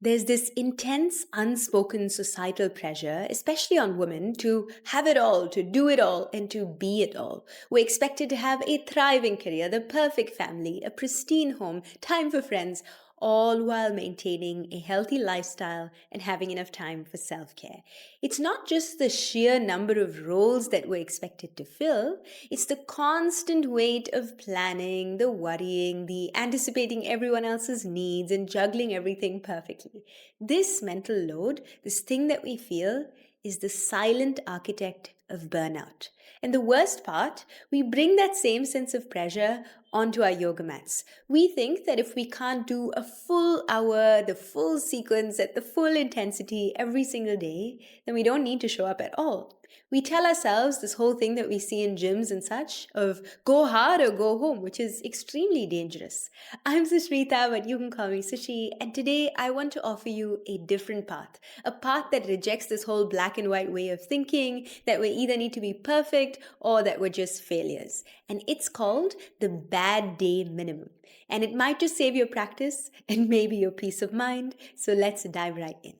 There's this intense, unspoken societal pressure, especially on women, to have it all, to do it all, and to be it all. We're expected to have a thriving career, the perfect family, a pristine home, time for friends, all while maintaining a healthy lifestyle and having enough time for self care. It's not just the sheer number of roles that we're expected to fill, it's the constant weight of planning, the worrying, the anticipating everyone else's needs, and juggling everything perfectly. This mental load, this thing that we feel, is the silent architect of burnout. And the worst part, we bring that same sense of pressure onto our yoga mats. We think that if we can't do a full hour, the full sequence at the full intensity every single day, then we don't need to show up at all. We tell ourselves this whole thing that we see in gyms and such of go hard or go home, which is extremely dangerous. I'm Sushrita, but you can call me Sushi, and today I want to offer you a different path. A path that rejects this whole black and white way of thinking that we either need to be perfect or that we're just failures. And it's called the bad day minimum. And it might just save your practice and maybe your peace of mind. So let's dive right in.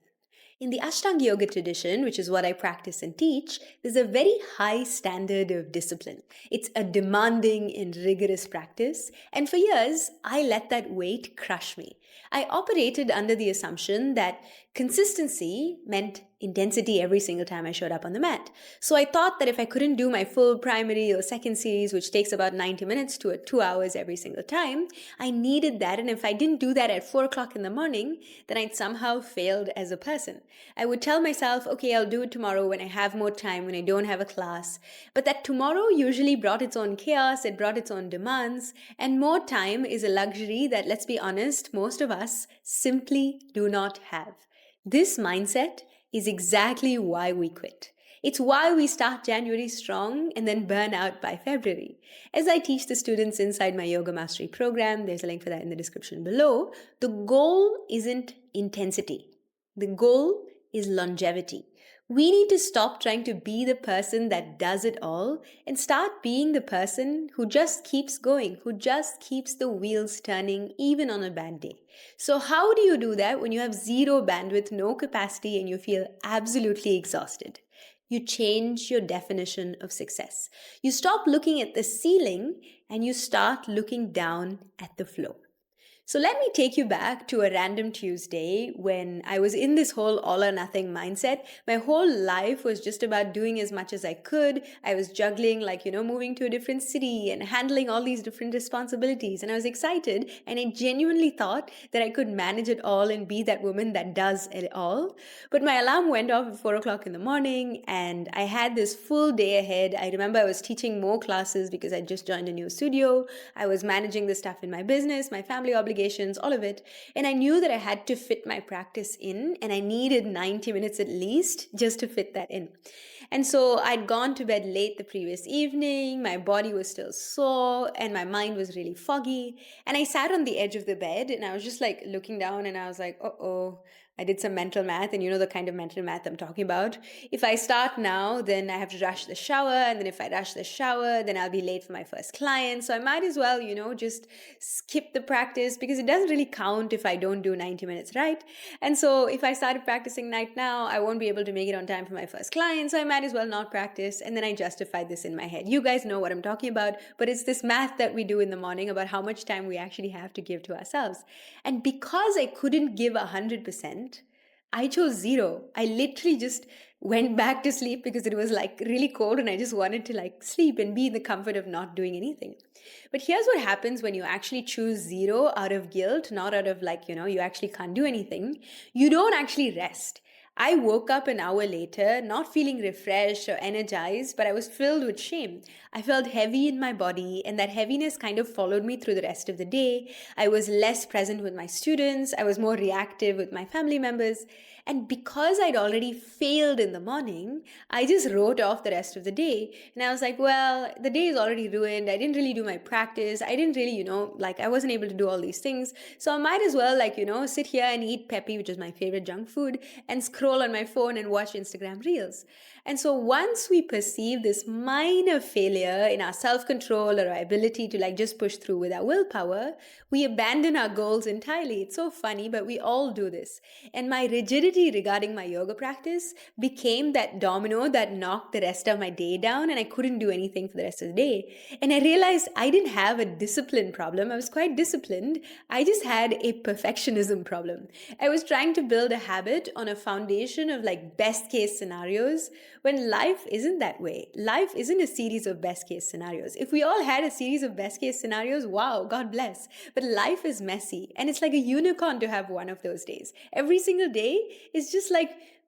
In the Ashtanga Yoga tradition, which is what I practice and teach, there's a very high standard of discipline. It's a demanding and rigorous practice, and for years, I let that weight crush me. I operated under the assumption that consistency meant intensity every single time I showed up on the mat. So I thought that if I couldn't do my full primary or second series, which takes about 90 minutes to 2 hours every single time, I needed that. And if I didn't do that at 4 o'clock in the morning, then I'd somehow failed as a person. I would tell myself, okay, I'll do it tomorrow when I have more time, when I don't have a class. But that tomorrow usually brought its own chaos, it brought its own demands, and more time is a luxury that, let's be honest, most of us simply do not have. This mindset is exactly why we quit. It's why we start January strong and then burn out by February. As I teach the students inside my Yoga Mastery program, there's a link for that in the description below, the goal isn't intensity. The goal is longevity. We need to stop trying to be the person that does it all and start being the person who just keeps going, who just keeps the wheels turning even on a bad day. So how do you do that when you have zero bandwidth, no capacity, and you feel absolutely exhausted? You change your definition of success. You stop looking at the ceiling and you start looking down at the floor. So let me take you back to a random Tuesday when I was in this whole all or nothing mindset. My whole life was just about doing as much as I could. I was juggling, moving to a different city and handling all these different responsibilities. And I was excited and I genuinely thought that I could manage it all and be that woman that does it all. But my alarm went off at 4 o'clock in the morning and I had this full day ahead. I remember I was teaching more classes because I just joined a new studio. I was managing the stuff in my business, my family obligations, all of it. And I knew that I had to fit my practice in and I needed 90 minutes at least just to fit that in. And so I'd gone to bed late the previous evening. My body was still sore and my mind was really foggy. And I sat on the edge of the bed and I was just looking down and I was like, uh-oh. I did some mental math, and you know the kind of mental math I'm talking about. If I start now, then I have to rush the shower, and then if I rush the shower, then I'll be late for my first client. So I might as well, just skip the practice because it doesn't really count if I don't do 90 minutes, right? And so if I started practicing night now, I won't be able to make it on time for my first client, so I might as well not practice. And then I justified this in my head. You guys know what I'm talking about, but it's this math that we do in the morning about how much time we actually have to give to ourselves. And because I couldn't give 100%, I chose zero. I literally just went back to sleep because it was really cold and I just wanted to sleep and be in the comfort of not doing anything. But here's what happens when you actually choose zero out of guilt, not out of you actually can't do anything. You don't actually rest. I woke up an hour later, not feeling refreshed or energized, but I was filled with shame. I felt heavy in my body, and that heaviness kind of followed me through the rest of the day. I was less present with my students. I was more reactive with my family members. And because I'd already failed in the morning, I just wrote off the rest of the day. And I was like, well, the day is already ruined. I didn't really do my practice. I didn't really, I wasn't able to do all these things. So I might as well, sit here and eat peppy, which is my favorite junk food, and scroll scroll on my phone and watch Instagram reels. And so once we perceive this minor failure in our self-control or our ability to just push through with our willpower, we abandon our goals entirely. It's so funny, but we all do this. And my rigidity regarding my yoga practice became that domino that knocked the rest of my day down, and I couldn't do anything for the rest of the day. And I realized I didn't have a discipline problem. I was quite disciplined. I just had a perfectionism problem. I was trying to build a habit on a foundation of best case scenarios, when life isn't that way. Life isn't a series of best case scenarios. If we all had a series of best case scenarios, wow, God bless. But life is messy, and it's like a unicorn to have one of those days. Every single day is just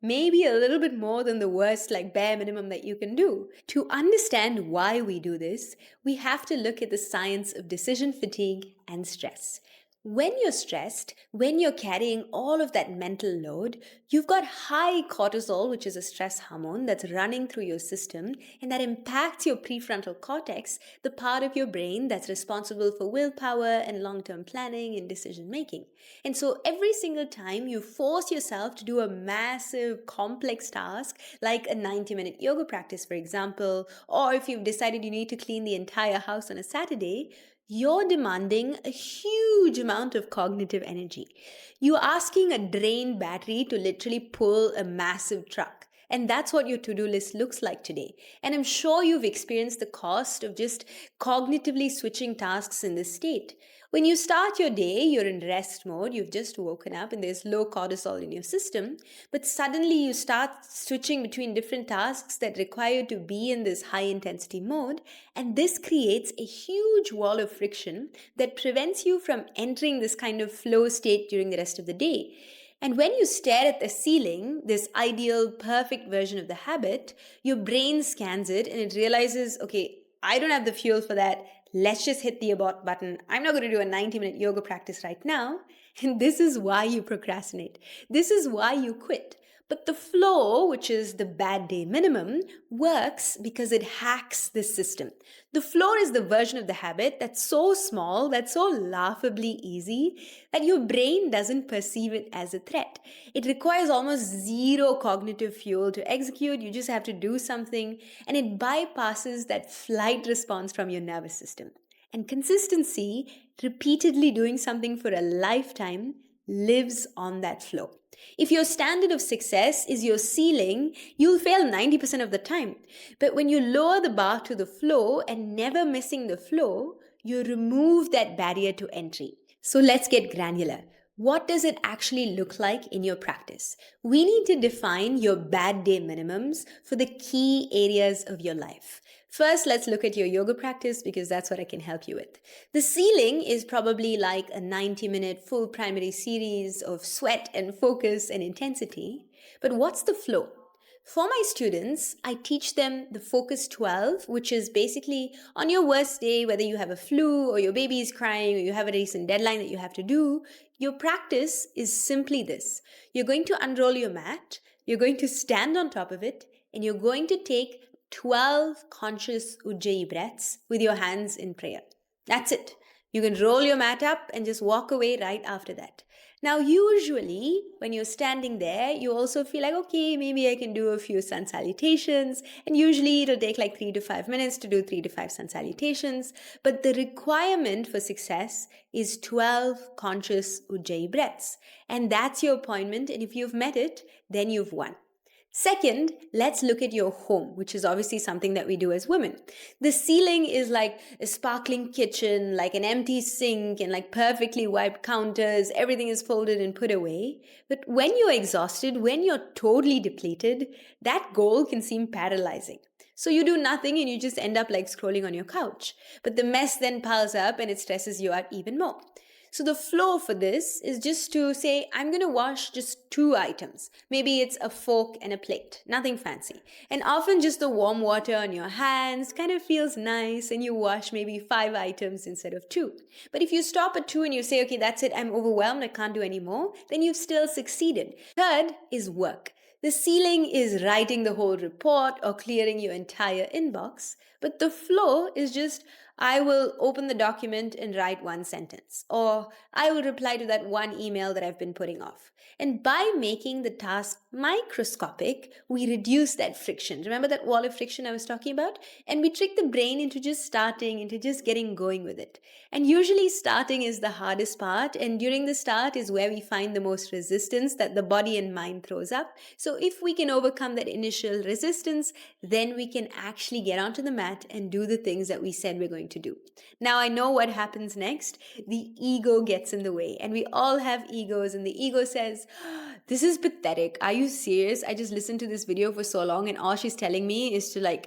maybe a little bit more than the worst, bare minimum that you can do. To understand why we do this, we have to look at the science of decision fatigue and stress. When you're stressed, when you're carrying all of that mental load, you've got high cortisol, which is a stress hormone that's running through your system, and that impacts your prefrontal cortex, the part of your brain that's responsible for willpower and long-term planning and decision making. And so every single time you force yourself to do a massive, complex task, like a 90-minute yoga practice, for example, or if you've decided you need to clean the entire house on a Saturday, you're demanding a huge amount of cognitive energy. You're asking a drained battery to literally pull a massive truck. And that's what your to-do list looks like today. And I'm sure you've experienced the cost of just cognitively switching tasks in this state. When you start your day, you're in rest mode, you've just woken up and there's low cortisol in your system, but suddenly you start switching between different tasks that require you to be in this high intensity mode, and this creates a huge wall of friction that prevents you from entering this kind of flow state during the rest of the day. And when you stare at the ceiling, this ideal, perfect version of the habit, your brain scans it and it realizes, okay, I don't have the fuel for that. Let's just hit the abort button. I'm not going to do a 90-minute yoga practice right now. And this is why you procrastinate. This is why you quit. But the flow, which is the bad day minimum, works because it hacks this system. The flow is the version of the habit that's so small, that's so laughably easy, that your brain doesn't perceive it as a threat. It requires almost zero cognitive fuel to execute. You just have to do something, and it bypasses that flight response from your nervous system. And consistency, repeatedly doing something for a lifetime, lives on that flow. If your standard of success is your ceiling, you'll fail 90% of the time. But when you lower the bar to the flow and never missing the flow, you remove that barrier to entry. So let's get granular. What does it actually look like in your practice? We need to define your bad day minimums for the key areas of your life. First, let's look at your yoga practice because that's what I can help you with. The ceiling is probably like a 90-minute full primary series of sweat and focus and intensity. But what's the flow? For my students, I teach them the Focus 12, which is basically on your worst day, whether you have a flu or your baby is crying or you have a recent deadline that you have to do, your practice is simply this. You're going to unroll your mat, you're going to stand on top of it, and you're going to take 12 conscious 𝐦𝐤𝐬 breaths with your hands in prayer. That's it. You can roll your mat up and just walk away right after that. Now, usually, when you're standing there, you also feel like, okay, maybe I can do a few sun salutations. And usually, it'll take 3 to 5 minutes to do 3 to 5 sun salutations. But the requirement for success is 12 conscious 𝐦𝐤𝐬 breaths. And that's your appointment. And if you've met it, then you've won. Second, let's look at your home, which is obviously something that we do as women. The ceiling is like a sparkling kitchen, like an empty sink and perfectly wiped counters. Everything is folded and put away. But when you're exhausted, when you're totally depleted, that goal can seem paralyzing. So you do nothing and you just end up scrolling on your couch. But the mess then piles up and it stresses you out even more. So the flow for this is just to say, I'm going to wash just 2 items. Maybe it's a fork and a plate, nothing fancy. And often just the warm water on your hands kind of feels nice and you wash maybe 5 items instead of 2. But if you stop at 2 and you say, okay, that's it, I'm overwhelmed, I can't do any more, then you've still succeeded. Third is work. The ceiling is writing the whole report or clearing your entire inbox, but the flow is just, I will open the document and write one sentence, or I will reply to that one email that I've been putting off. And by making the task microscopic, we reduce that friction. Remember that wall of friction I was talking about? And we trick the brain into just starting, into just getting going with it. And usually, starting is the hardest part, and during the start is where we find the most resistance that the body and mind throws up. So, if we can overcome that initial resistance, then we can actually get onto the mat and do the things that we said we're going to do. Now, I know what happens next. The ego gets in the way, and we all have egos, and the ego says, "This is pathetic. Are you serious? I just listened to this video for so long, and all she's telling me is to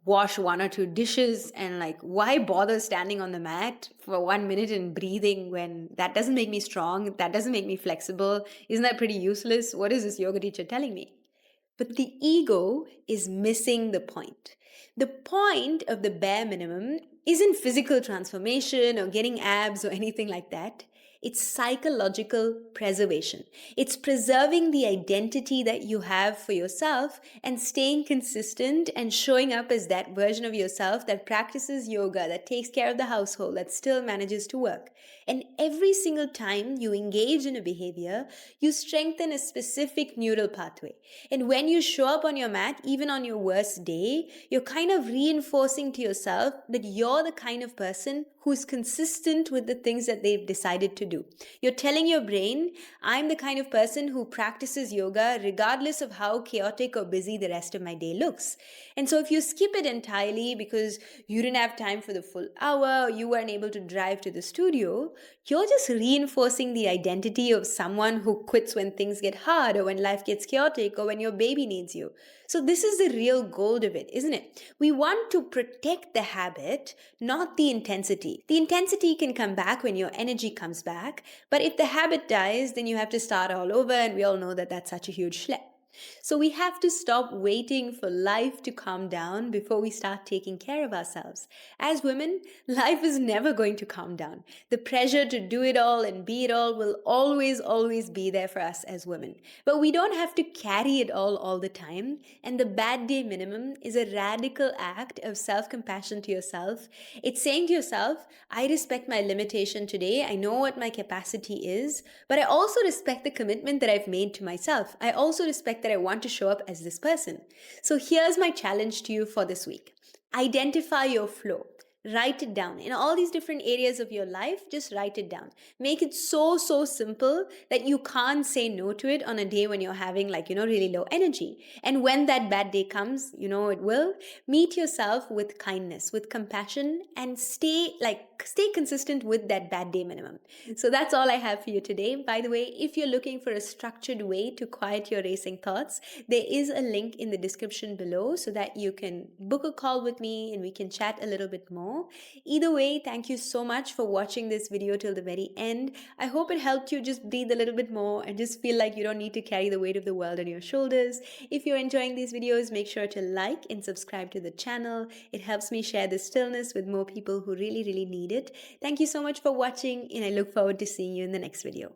wash one or two dishes, and why bother standing on the mat for 1 minute and breathing when that doesn't make me strong, that doesn't make me flexible? Isn't that pretty useless? What is this yoga teacher telling me?" But the ego is missing the point. The point of the bare minimum isn't physical transformation or getting abs or anything like that. It's psychological preservation. It's preserving the identity that you have for yourself and staying consistent and showing up as that version of yourself that practices yoga, that takes care of the household, that still manages to work. And every single time you engage in a behavior, you strengthen a specific neural pathway. And when you show up on your mat, even on your worst day, you're kind of reinforcing to yourself that you're the kind of person who's consistent with the things that they've decided to do. You're telling your brain, I'm the kind of person who practices yoga regardless of how chaotic or busy the rest of my day looks. And so if you skip it entirely because you didn't have time for the full hour, or you weren't able to drive to the studio, you're just reinforcing the identity of someone who quits when things get hard, or when life gets chaotic, or when your baby needs you. So this is the real gold of it, isn't it? We want to protect the habit, not the intensity. The intensity can come back when your energy comes back, but if the habit dies, then you have to start all over, and we all know that that's such a huge schlep. So we have to stop waiting for life to calm down before we start taking care of ourselves. As women, life is never going to calm down. The pressure to do it all and be it all will always, always be there for us as women. But we don't have to carry it all the time. And the bad day minimum is a radical act of self-compassion to yourself. It's saying to yourself, I respect my limitation today. I know what my capacity is, but I also respect the commitment that I've made to myself. I also respect that I want to show up as this person. So here's my challenge to you for this week. Identify your flow. Write it down. In all these different areas of your life, just write it down. Make it so simple that you can't say no to it on a day when you're having really low energy. And when that bad day comes, it will, meet yourself with kindness, with compassion, and stay consistent with that bad day minimum. So that's all I have for you today. By the way, if you're looking for a structured way to quiet your racing thoughts, there is a link in the description below so that you can book a call with me and we can chat a little bit more. Either way, thank you so much for watching this video till the very end. I hope it helped you just breathe a little bit more and just feel like you don't need to carry the weight of the world on your shoulders. If you're enjoying these videos, make sure to like and subscribe to the channel. It helps me share this stillness with more people who really need it. Thank you so much for watching, and I look forward to seeing you in the next video.